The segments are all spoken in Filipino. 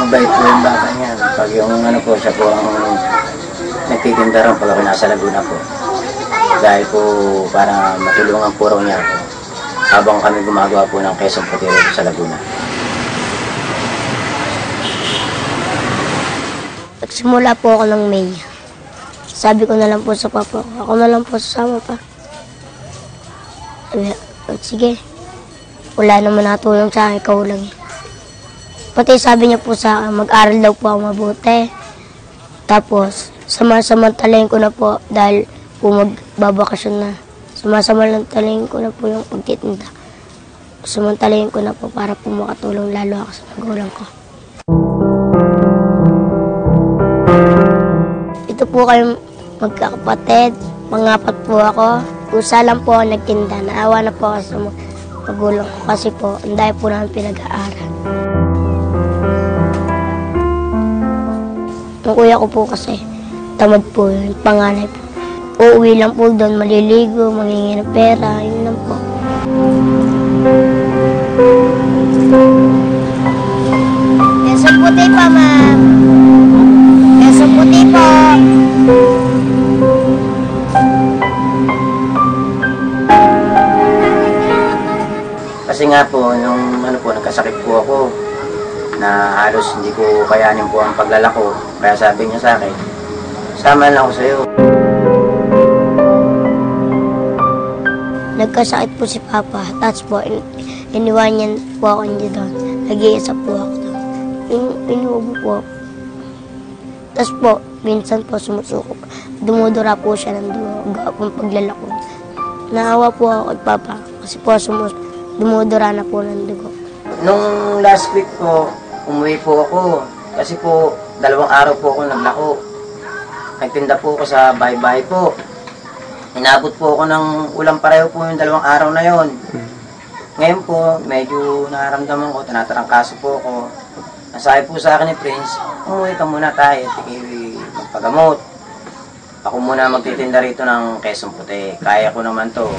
mabait po yung bata niya. Pag yung ano po, siya po ang nagtitinda rin pag ako nasa Laguna po. Dahil po para matulungan po raw niya ako habang kami gumagawa po ng Quezon Puti sa Laguna. Nagsimula po ako ng May. Sabi ko na lang po sa papa ko, ako na lang po sasama pa. Sige, wala naman natulong sa akin, ikaw lang. Pati sabi niya po sa akin, mag-aral daw po ako mabuti. Tapos, samantalin ko na po dahil po magbabakasyon na. Samantalin ko na po yung pagtitinda. Samantalin ko na po para po makatulong lalo ako sa magulang ko. Ito po kayong magkakapatid, pangapat po ako. Usa lang po ako nagtinda, naawa na po ako sa magulang ko kasi po, ang dahil po namin pinag-aaral. Ang kuya ko po kasi, tamad po yun, panganay po. Uuwi lang po doon, maliligo, mangingi ng pera, yun lang po. Quezon Puti pa, ma'am. Quezon Puti po. Kasi nga po, nung ano po, nagkasakit po ako na halos hindi ko kayanin po ang paglalako. Kaya sabi niya sa akin, sama lang ako sa iyo. Nagkasakit po si Papa, tapos po, iniwan niya po ako niya doon. Nag-iisa po ako doon. Inuubo po ako. Tapos po, minsan po sumusuko. Dumudura po siya ng dugo po paglalako. Naawa po ako kay Papa, kasi po dumudura na po ng dugo. Nung last week po, umuwi po ako. Kasi po, 2 araw po ako naglako. Nagtinda po ako sa bahay-bahay po. Inabot po ako ng ulang pareho po yung 2 araw na yon. Ngayon po, medyo nararamdaman ko, tinatarangkaso po ako. Nasabi po sa akin ni Prince, umuwi ka muna tayo, tiki magpagamot. Ako muna magtitinda rito ng Quezon Puti. Kaya ko naman to.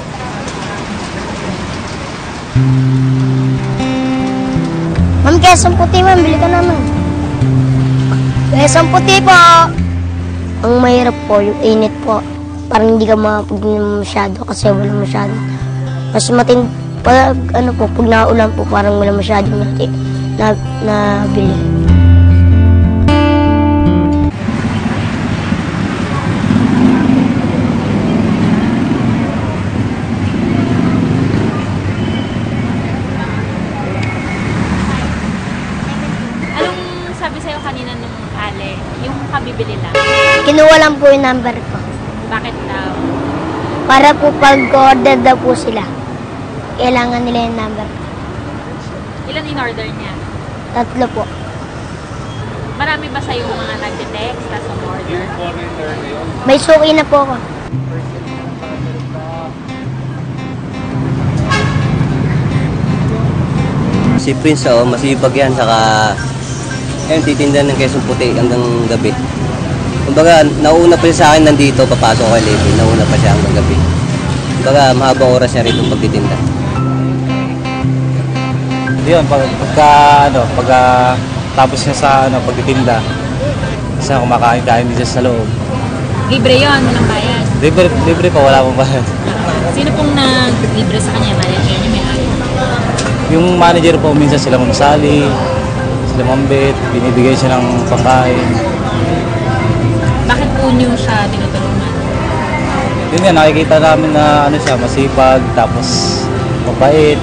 Ma'am, Quezon Puti, ma'am. Bili ka naman. Quezon Puti po. Ang mahirap po, yung init po. Parang hindi ka mapagninom masyado kasi wala masyado. Mas pag ano po, pag naulan po, parang wala masyadong nabili. Sabi sa'yo kanina nung Ale, yung kabibili lang. Kinuha lang po yung number ko. Bakit daw? Para po pag-order daw po sila. Kailangan nila yung number ko. Ilan in-order niya? 3 po. Marami ba sa'yo mga nagte-text tas order? May suki na po ako. Si Prince, masipag yan, saka ayun, titinda ng Quezon Puti hanggang gabi. Kumbaga, nauna pa siya sa akin nandito, papasok kay Levi, nauna pa siya hanggang gabi. Kumbaga, mahabang oras niya rito pagtitinda. Yun, pagka tapos niya sa pagtitinda, isa kumakain-kain din siya sa loob. Libre yun, walang bayad. Libre pa, wala pong bayad. Sino pong nag-libre sa kanya? Manager niya may ari? Yung manager po, minsan sila Sally, sila Mambet, binibigay siya ng pagkain. Bakit po niyo siya tinutulungan? Yun nga, nakikita namin na siya, masipag, tapos mabait.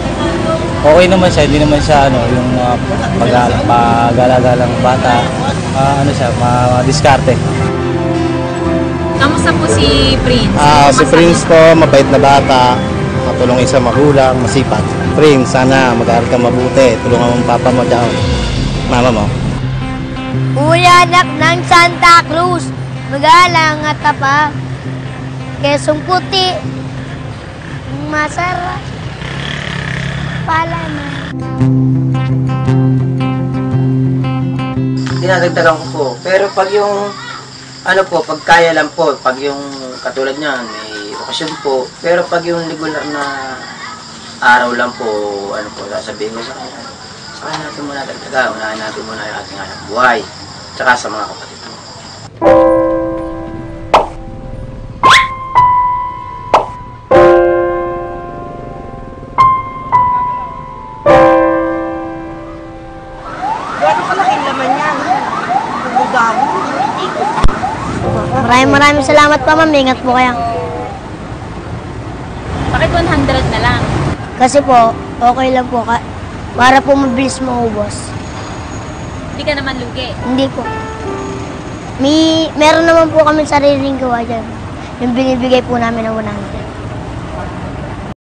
Okay naman siya, hindi naman siya yung pag-alagalang bata. Siya, madiskarte. Kamusta po si Prince? Si Prince po, mabait na bata, matulungin sa magulang, masipag. Prince, sana mag-aaral ka mabuti. Tulungan mo ang papa mo dyan. Mama mo. Kuya anak ng Santa Cruz, magalang at pa. Quezon Puti, masarap. Pala na. Dinadagdagan ko po. Pero pag yung, pag kaya lang po, pag yung katulad niyan, may okasyon po. Pero pag yung regular na araw lang po, sasabihin ko sa kanya, Kaya natin muna talaga, unahin natin muna yung ating hanap buhay. Tsaka sa mga kapatid mo. Maraming salamat po, ma'am. Ingat po kayo. Bakit 100 na lang? Kasi po, okay lang po. Para po mabilis maubos. Hindi ka naman lugi. Hindi po. Meron naman po kami sariling gawa dyan. Yung binibigay po namin ng 100.